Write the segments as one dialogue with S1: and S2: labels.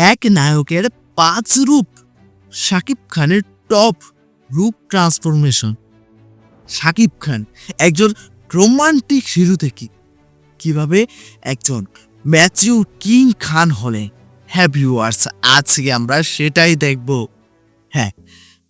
S1: এক নায়কের 5 রূপ। শাকিব খানের টপ রূপ ট্রান্সফরমেশন। শাকিব খান একজন রোমান্টিক হিরো থেকে কিভাবে একজন ম্যাচিউর কিং খান হলে, হ্যাঁ ভিউয়ার্স, আজকে আমরা সেটাই দেখব। হ্যাঁ,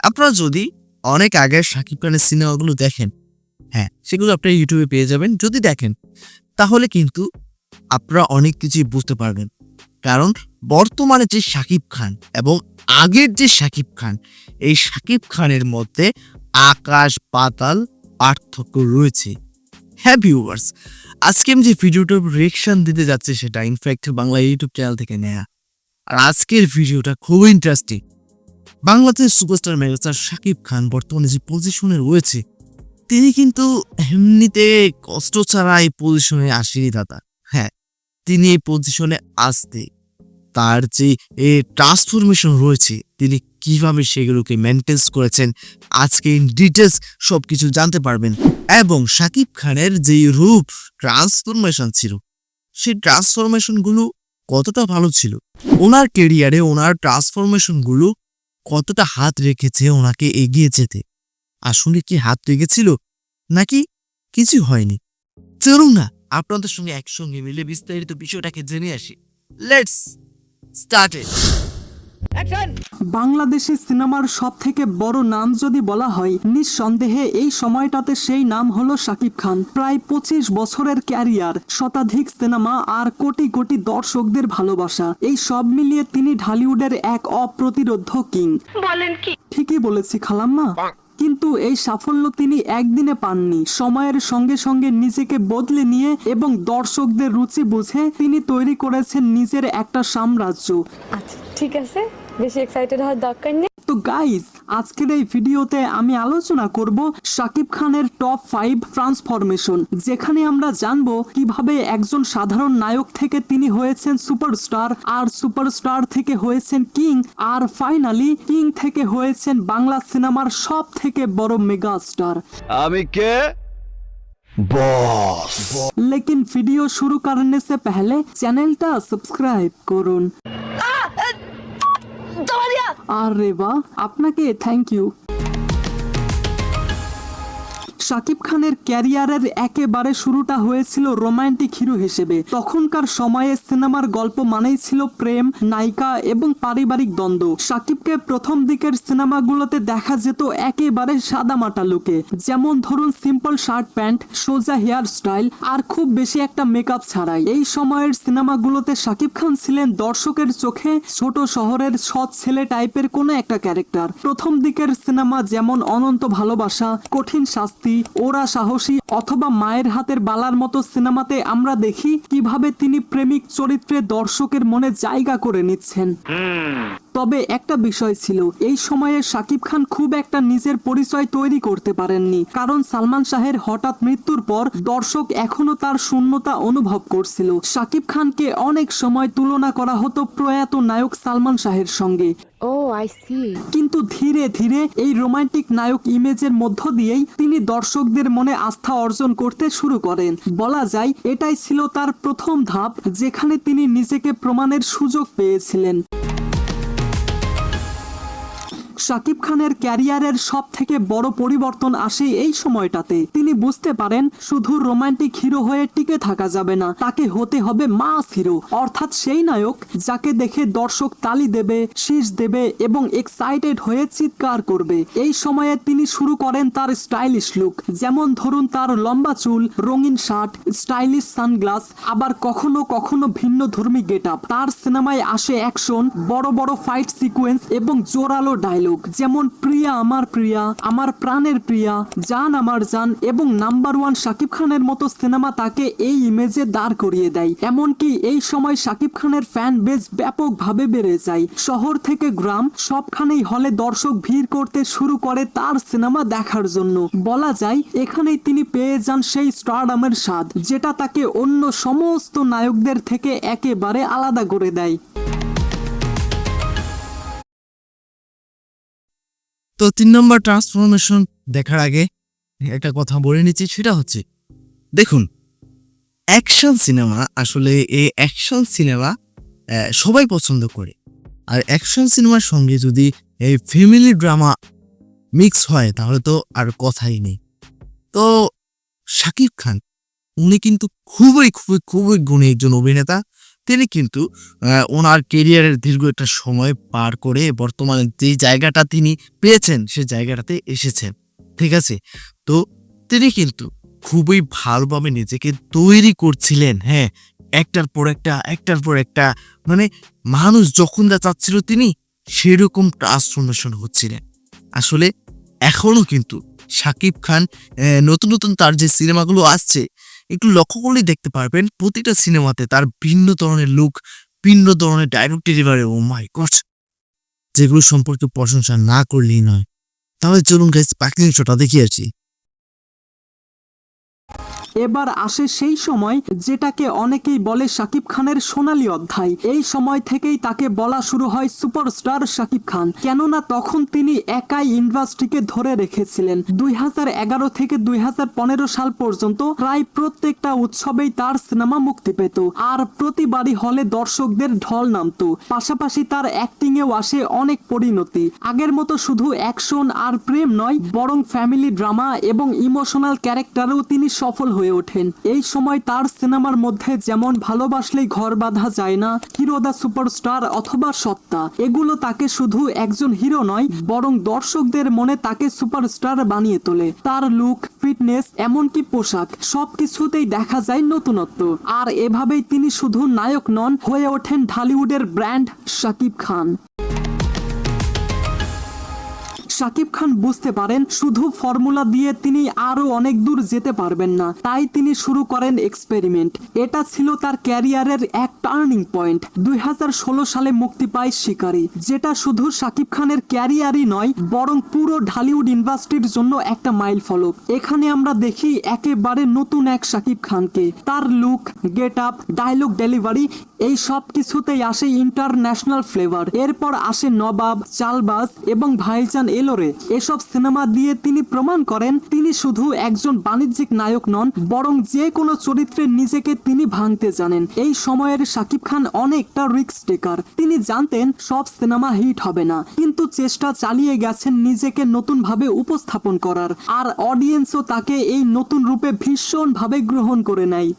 S1: আপনারা যদি অনেক আগের শাকিব খানের সিনেমাগুলো দেখেন, হ্যাঁ সেগুলো আপনারা ইউটিউবে পেয়ে যাবেন। যদি দেখেন তাহলে কিন্তু আপনারা অনেক কিছুই বুঝতে পারবেন। কারণ বর্তমানে যে শাকিব খান এবং আগের যে শাকিব খান, এই শাকিব খানের মধ্যে আকাশ পাতাল পার্থক্য রয়েছে। হ্যাঁ ভিউয়ার্স, আজকে আমি যে ভিডিওটার রিঅ্যাকশন দিতে যাচ্ছি সেটা ইনফ্যাক্ট বাংলা ইউটিউব চ্যানেল থেকে নেয়া। আর আজকের ভিডিওটা খুব ইন্টারেস্টিং। বাংলাদেশের সুপারস্টার মেগাস্টার শাকিব খান বর্তমানে যে পজিশনে রয়েছে, তিনি কিন্তু এমনিতে কষ্ট ছাড়া এই পজিশনে আসেনি দাদা। হ্যাঁ, তিনি এই পজিশনে আসতে তার যে ট্রান্সফরমেশন রয়েছে, তিনি কিভাবে সেগুলোকে মেনটেন করেছেন, আজকে ইন ডিটেলস সবকিছু জানতে পারবেন। এবং শাকিব খানের যে রূপ ট্রান্সফরমেশন ছিল, সেই ট্রান্সফরমেশনগুলো কতটা ভালো ছিল, ওনার কেরিয়ারে ওনার ট্রান্সফরমেশনগুলো কতটা হাত রেখেছে ওনাকে এগিয়ে যেতে। আসলে কি হাত রেখেছিল নাকি কিছু হয়নি? চলুন না আপনাদের সঙ্গে একসঙ্গে মিলে বিস্তারিত বিষয়টাকে জেনে আসি। Let's start it.
S2: বাংলাদেশি সিনেমার সব থেকে বড় নাম যদি বলা হয়, নিঃসন্দেহে এই সময়টাতে সেই নাম হলো শাকিব খান। প্রায় 25 বছরের ক্যারিয়ার, শতাধিক সিনেমা আর কোটি কোটি দর্শকদের ভালোবাসা, এই সব মিলিয়ে তিনি ঢালিউডের এক অপ্রতিরোধ্য কিং। বলেন কি? ঠিকই বলেছি খালাম্মা। কিন্তু এই সাফল্য তিনি একদিনে পাননি। সময়ের সঙ্গে সঙ্গে নিজেকে বদলে নিয়ে এবং দর্শকদের রুচি বুঝে তিনি তৈরি করেছেন নিজের একটা সাম্রাজ্য।
S3: আচ্ছা ঠিক আছে, বেশি এক্সাইটেড হওয়ার দরকার নেই।
S2: তো গাইস, আজকের এই ভিডিওতে আমি আলোচনা করব শাকিব খানের টপ 5 ট্রান্সফরমেশন, যেখানে আমরা জানবো কিভাবে একজন সাধারণ নায়ক থেকে তিনি হয়েছেন সুপারস্টার, আর সুপারস্টার থেকে হয়েছেন কিং, আর ফাইনালি কিং থেকে হয়েছেন বাংলা সিনেমার সব থেকে বড় মেগা স্টার।
S4: আমি কে? বস।
S2: लेकिन वीडियो शुरू करने से पहले चैनलটা সাবস্ক্রাইব করুন। আরে বাহ, আপনাকে থ্যাংক ইউ। শাকিব খানের ক্যারিয়ারের একেবারে শুরুটা হয়েছিল রোমান্টিক হিরো হিসেবে। তখনকার সময়ে সিনেমার গল্প মানেই ছিল প্রেম, নায়িকা এবং পারিবারিক দ্বন্দ্ব। শাকিবকে প্রথম দিকের সিনেমাগুলোতে দেখা যেত একেবারে সাদামাটা লুকে, যেমন ধরুন সিম্পল শার্ট প্যান্ট, সোজা হেয়ার স্টাইল আর খুব বেশি একটা মেকআপ ছাড়াই। এই সময়ের সিনেমাগুলোতে শাকিব খান ছিলেন দর্শকের চোখে ছোট শহরের সৎ ছেলে টাইপের কোনো একটা ক্যারেক্টার। প্রথম দিকের সিনেমা যেমন অনন্ত ভালোবাসা, কঠিন শাস্তি, ওরা সাহসী অথবা মায়ের হাতের বালার মতো সিনেমাতে আমরা দেখি কিভাবে তিনি প্রেমিক চরিত্রে দর্শকের মনে জায়গা করে নিচ্ছেন। তবে একটা বিষয় ছিল, এই সময়ে শাকিব খান খুব একটা নিজের পরিচয় তৈরি করতে পারেননি, কারণ সালমান শাহের হঠাৎ মৃত্যুর পর দর্শক এখনো তার শূন্যতা অনুভব করছিল। শাকিব খানকে অনেক সময় তুলনা করা হতো প্রয়াত নায়ক সালমান শাহের সঙ্গে।
S3: ও আই সি।
S2: কিন্তু ধীরে ধীরে এই রোমান্টিক নায়ক ইমেজের মধ্য দিয়েই তিনি দর্শকদের মনে আস্থা অর্জন করতে শুরু করেন। বলা যায় এটাই ছিল তার প্রথম ধাপ, যেখানে তিনি নিজেকে প্রমাণের সুযোগ পেয়েছিলেন। শাকিব খানের ক্যারিয়ারের সব থেকে বড় পরিবর্তন আসে এই সময়টাতে। তিনি বুঝতে পারেন শুধু রোমান্টিক হিরো হয়ে টিকে থাকা যাবে না, তাকে হতে হবে মাস হিরো, অর্থাৎ সেই নায়ক যাকে দেখে দর্শক তালি দেবে, শীষ দেবে এবং এক্সাইটেড হয়ে চিৎকার করবে। এই সময়ে তিনি শুরু করেন তার স্টাইলিশ লুক, যেমন ধরুন তার লম্বা চুল, রঙিন শার্ট, স্টাইলিশ সানগ্লাস, আবার কখনো কখনো ভিন্ন ধর্মী গেটআপ। তার সিনেমায় আসে অ্যাকশন, বড় বড় ফাইট সিকোয়েন্স এবং জোরালো ডায়লগ, যেমন প্রিয়া আমার প্রিয়া, আমার প্রাণের প্রিয়া, জান আমার জান এবং নাম্বার 1 শাকিব খানের মতো সিনেমা তাকে এই ইমেজে দাঁড় করিয়ে দেয়। এমনকি এই সময় শাকিব খানের ফ্যান বেস ব্যাপকভাবে বেড়ে যায়। শহর থেকে গ্রাম সবখানেই হলে দর্শক ভিড় করতে শুরু করে তার সিনেমা দেখার জন্য। বলা যায় এখানেই তিনি পেয়ে যান সেই স্টারডামের স্বাদ, যেটা তাকে অন্য সমস্ত নায়কদের থেকে একেবারে আলাদা করে দেয়।
S1: তো 3 নম্বর ট্রান্সফরমেশন দেখার আগে একটা কথা বলে নিচ্ছি, সেটা হচ্ছে দেখুন, অ্যাকশন সিনেমা আসলে এই অ্যাকশন সিনেমা সবাই পছন্দ করে, আর অ্যাকশন সিনেমার সঙ্গে যদি এই ফ্যামিলি ড্রামা মিক্স হয় তাহলে তো আর কথাই নেই। তো শাকিব খান উনি কিন্তু খুবই খুবই খুবই গুণী একজন অভিনেতা। তিনি কিন্তু ওনার কেরিয়ারের দীর্ঘ একটা সময় পার করে বর্তমানে যে জায়গাটা তিনি পেয়েছেন সে জায়গাটাতে এসেছেন, ঠিক আছে? তো তিনি কিন্তু খুবই ভালোভাবে নিজেকে তৈরি করছিলেন, হ্যাঁ, একটার পর একটা একটার পর একটা, মানে মানুষ যখন যা চাচ্ছিল তিনি সেরকম ট্রান্সফরমেশন হচ্ছিলেন। আসলে এখনো কিন্তু শাকিব খান নতুন নতুন তার যে সিনেমাগুলো আসছে একটু লক্ষ্য করলেই দেখতে পারবেন প্রতিটা সিনেমাতে তার ভিন্ন ধরনের লুক, ভিন্ন ধরনের ডায়লগ ডেলিভারি, ও মাই গড, যেগুলো সম্পর্কে প্রশংসা না করলেই নয়। তাহলে চলুন গাইস বাকি অংশটা দেখিয়ে আসি।
S2: এবার আসে সেই সময় যেটাকে অনেকেই বলে শাকিব খানের সোনালী অধ্যায়। এই সময় থেকেই তাকে বলা শুরু হয় সুপারস্টার শাকিব খান, কেননা তখন তিনি একাই ইন্ডাস্ট্রিকে ধরে রেখেছিলেন। 2011 থেকে 2015 সাল পর্যন্ত প্রায় প্রত্যেকটা উৎসবেই তার সিনেমা মুক্তি পেত, আর প্রতিবারই হলে দর্শকদের ঢল নামতো। পাশাপাশি তার অ্যাক্টিং এও আসে অনেক পরিণতি। আগের মতো শুধু অ্যাকশন আর প্রেম নয়, বরং ফ্যামিলি ড্রামা এবং ইমোশনাল ক্যারেক্টারেও তিনি সফল হয়ে ওঠেন। এই সময় তার সিনেমার মধ্যে যেমন ভালোবাসলেই ঘর বাঁধা যায় না, হিরো দা সুপারস্টার অথবা সত্তা, এগুলো তাকে শুধু একজন হিরো নয় বরং দর্শকদের মনে তাকে সুপারস্টার বানিয়ে তোলে। তার লুক, ফিটনেস, এমনকি পোশাক সবকিছুতেই দেখা যায় নতুনত্ব। আর এভাবেই তিনি শুধু নায়ক নন, হয়ে ওঠেন ঢালিউডের ব্র্যান্ড শাকিব খান। শাকিব খান বুঝতে পারেন শুধু ফর্মুলা দিয়ে তিনি আরো অনেক দূর যেতে পারবেন না, তাই তিনি শুরু করেন এক্সপেরিমেন্ট। এটা ছিল তার ক্যারিয়ারের এক টার্নিং পয়েন্ট। 2016 সালে মুক্তি পায় শিকারী, যেটা শুধু শাকিব খানের ক্যারিয়ারই নয় বরং পুরো ঢালিউড ইন্ডাস্ট্রির জন্য একটা মাইল ফলক। এখানে আমরা দেখি একেবারে নতুন এক শাকিব খানকে। তার look, get up, dialogue delivery, এই সব কিছুতেই আসে ইন্টারন্যাশনাল ফ্লেভার। এরপর আসে নবাব, চালবাজ এবং ভাইজান এলোরে। এসব সিনেমা দিয়ে তিনি প্রমাণ করেন তিনি শুধু একজন বাণিজ্যিক নায়ক নন, বরং যে কোনো চরিত্রে নিজেকে তিনি ভাঙতে জানেন। এই সময়ের শাকিব খান অনেকটা রিস্ক টেকার। তিনি জানতেন সব সিনেমা হিট হবে না, কিন্তু চেষ্টা চালিয়ে গেছেন নিজেকে নতুন ভাবে উপস্থাপন করার, আর অডিয়েন্সও তাকে এই নতুন রূপে ভীষণভাবে গ্রহণ করে নেয়।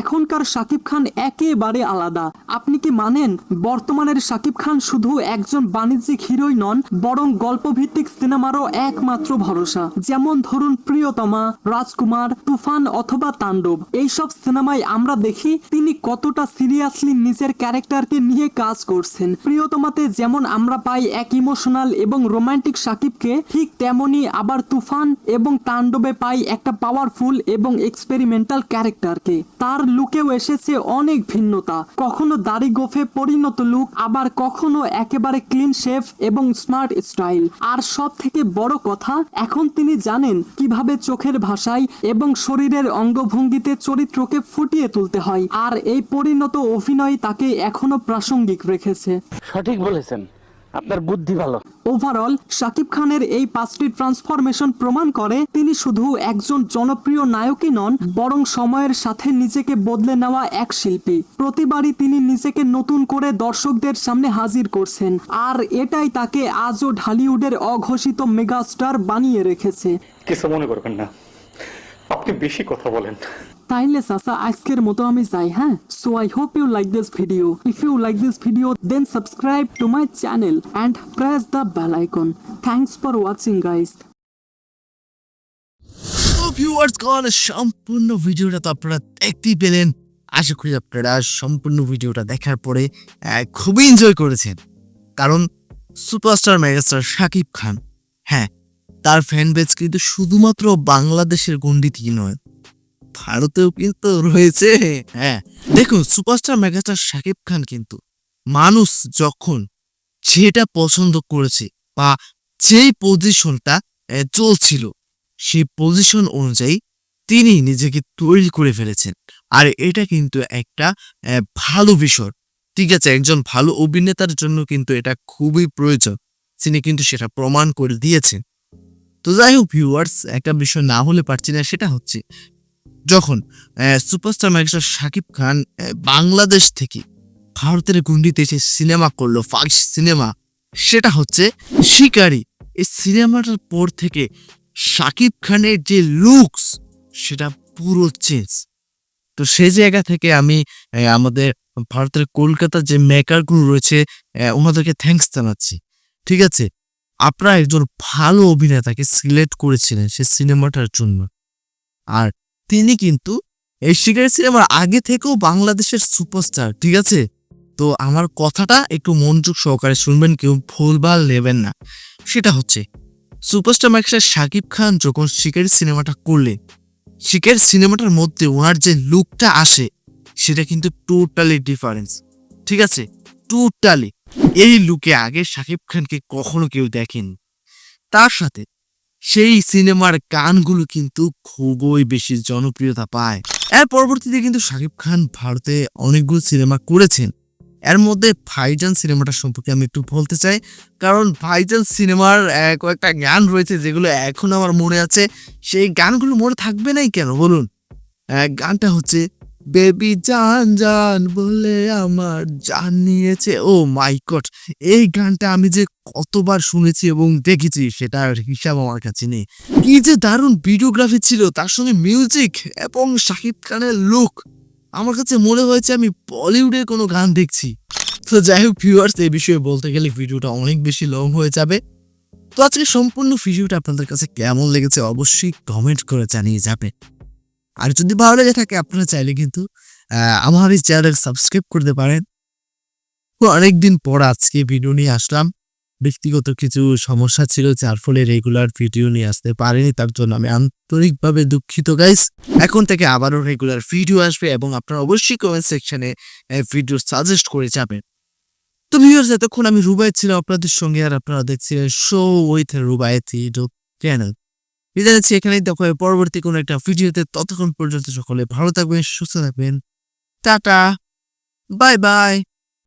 S2: এখনকার শাকিব খান একেবারে আলাদা। আপনি কি মানেন বর্তমানের শাকিব খান শুধু একজন বাণিজ্যিক হিরোই নন, বরং গল্পভিত্তিক সিনেমারও একমাত্র ভরসা। যেমন ধরুন প্রিয়তমা, রাজকুমার, তুফান অথবা তাণ্ডব। এইসব সিনেমায় আমরা দেখি তিনি কতটা সিরিয়াসলি নিজের ক্যারেক্টারকে নিয়ে কাজ করছেন। প্রিয়তমাতে যেমন আমরা পাই এক ইমোশনাল এবং রোমান্টিক শাকিবকে, ঠিক তেমনি আবার তুফান এবং তাণ্ডবে পাই একটা পাওয়ারফুল এবং এক্সপেরিমেন্টাল ক্যারেক্টারকে। তার লুকেও এসেছে অনেক ভিন্নতা, কখনো দাড়ি গোফে পরিণত লুক, আবার কখনো একেবারে ক্লিন শেভ এবং স্মার্ট স্টাইল। আর সব থেকে বড় কথা, এখন তিনি জানেন কিভাবে চোখের ভাষায় এবং শরীরের অঙ্গভঙ্গিতে চরিত্রকে ফুটিয়ে তুলতে হয়, আর এই পরিণত অভিনয় তাকে এখনো প্রাসঙ্গিক রেখেছে।
S4: সঠিক বলেছেন, আপনার বুদ্ধি ভালো।
S2: ওভারঅল শাকিব খানের এই 5টি ট্রান্সফরমেশন প্রমাণ করে তিনি শুধু একজন জনপ্রিয় নায়কই নন, বরং সময়ের সাথে নিজেকে বদলে নেওয়া এক শিল্পী। প্রতিবারই তিনি নিজেকে নতুন করে দর্শকদের সামনে হাজির করছেন, আর এটাই তাকে আজও ঢালিউডের অঘোষিত মেগাস্টার বানিয়ে রেখেছে।
S5: কিছু মনে করবেন না, আপনি বেশি কথা বলেন।
S2: তাইলে চাচা আজকের মতো আমি যাই, হ্যাঁ? So I hope you like this video. If you like this video then subscribe to my channel and press the bell icon. Thanks for watching guys.
S1: তো ভিউয়ার্স গণ সম্পূর্ণ ভিডিওটা তো আপনারা দেখতেই পেলেন। আশা করি আপনারা সম্পূর্ণ ভিডিওটা দেখার পরে খুবই এনজয় করেছেন, কারণ সুপারস্টার মেগাস্টার শাকিব খান, হ্যাঁ, তার ফ্যান বেজ কিন্তু শুধুমাত্র বাংলাদেশের গণ্ডিতেই নয়, ভারতেও কিন্তু রয়েছে। হ্যাঁ, দেখুন সুপারস্টার মেগাস্টার শাকিব খান কিন্তু মানুষ যখন যেটা পছন্দ করেছে বা যেই পজিশনটা চলছিল সেই পজিশন অনুযায়ী তিনি নিজেকে তৈরি করে ফেলেছেন। আর এটা কিন্তু একটা ভালো বিষয়, ঠিক আছে? একজন ভালো অভিনেতার জন্য কিন্তু এটা খুবই প্রয়োজন, তিনি কিন্তু সেটা প্রমাণ করে দিয়েছেন। তো যাই হোক ভিউয়ার্স, একটা বিষয় না হলে পারছি না, সেটা হচ্ছে যখন সুপারস্টার মেগাস্টার শাকিব খান বাংলাদেশ থেকে ভারতের গুন্ডিতে এসে সিনেমা করলো, ফার্স্ট সিনেমা, সেটা হচ্ছে শিকারি। এই সিনেমাটার পর থেকে শাকিব খানের যে লুকস সেটা পুরো চেঞ্জ। তো সেই জায়গা থেকে আমি আমাদের ভারতের কলকাতার যে মেকারগুলো রয়েছে ওনাদেরকে থ্যাঙ্কস জানাচ্ছি। ঠিক আছে, আপনারা একজন ভালো অভিনেতাকে সিলেক্ট করেছিলেন সে সিনেমাটার জন্য। আর তিনি কিন্তু এই শিকারি সিনেমার আগে থেকেও বাংলাদেশের সুপারস্টার। ঠিক আছে, তো আমার কথাটা একটু মনোযোগ সহকারে শুনবেন, কেউ ভুলভাল নেবেন না। সেটা হচ্ছে সুপারস্টার মাইক্সার শাকিব খান যখন শিকারি সিনেমাটা করলেন, শিকারি সিনেমাটার মধ্যে ওনার যে লুকটা আসে সেটা কিন্তু টোটালি ডিফারেন্স। ঠিক আছে, টোটালি এই লুকে আগে শাকিব খানকে কখনো কেউ দেখেনি। তার সাথে সেই সিনেমার গানগুলো কিন্তু খুবই বেশি জনপ্রিয়তা পায়। এর পরবর্তীতে কিন্তু শাকিব খান ভারতে অনেকগুলো সিনেমা করেছেন। এর মধ্যে ভাইজান সিনেমাটা সম্পর্কে আমি একটু বলতে চাই, কারণ ভাইজান সিনেমার কয়েকটা গান রয়েছে যেগুলো এখন আমার মনে আছে। সেই গানগুলো মনে থাকবে নাই কেন বলুন? গানটা হচ্ছে বেবি জান জান বলে আমার জান নিয়েছে। ও মাই গড, এই গানটা আমি যে কতবার শুনেছি এবং দেখেছি সেটার হিসাব আমার কাছে নেই। কি যে দারুণ ভিডিওগ্রাফি ছিল, তার সঙ্গে মিউজিক এবং শাকিব খানের লুক, আমার কাছে মনে হয়েছে আমি বলিউডের কোনো গান দেখছি। তো যাই হোক ভিউয়ার্স, এই বিষয়ে বলতে গেলে ভিডিওটা অনেক বেশি লং হয়ে যাবে। তো আজকে সম্পূর্ণ ভিডিওটা আপনাদের কাছে কেমন লেগেছে অবশ্যই কমেন্ট করে জানিয়ে যাবে। আর যদি ভালো লেগে থাকে আপনারা চাইলে কিন্তু আমার এই চ্যানেল সাবস্ক্রাইব করতে পারেন। তো অনেকদিন পর আজকে ভিডিও নিয়ে আসলাম। ব্যক্তিগত কিছু সমস্যা ছিল যার ফলে রেগুলার ভিডিও নিয়ে আসতে পারিনি, তার জন্য আমি আন্তরিকভাবে দুঃখিত গাইস। এখন থেকে আবারও রেগুলার ভিডিও আসবে এবং আপনারা অবশ্যই কমেন্ট সেকশনে ভিডিও সাজেস্ট করে যাবেন। তো ভিউয়ার্স, এতক্ষণ আমি রুবায়েত ছিলাম আপনাদের সঙ্গে, আর আপনারা দেখছিলেন show with Rubayet YouTube channel. বিদায় নিচ্ছি, এখানেই দেখো পরবর্তী কোনো একটা ভিডিওতে। ততক্ষণ পর্যন্ত সকলে ভালো থাকবেন, সুস্থ থাকবেন। Tata, bye bye.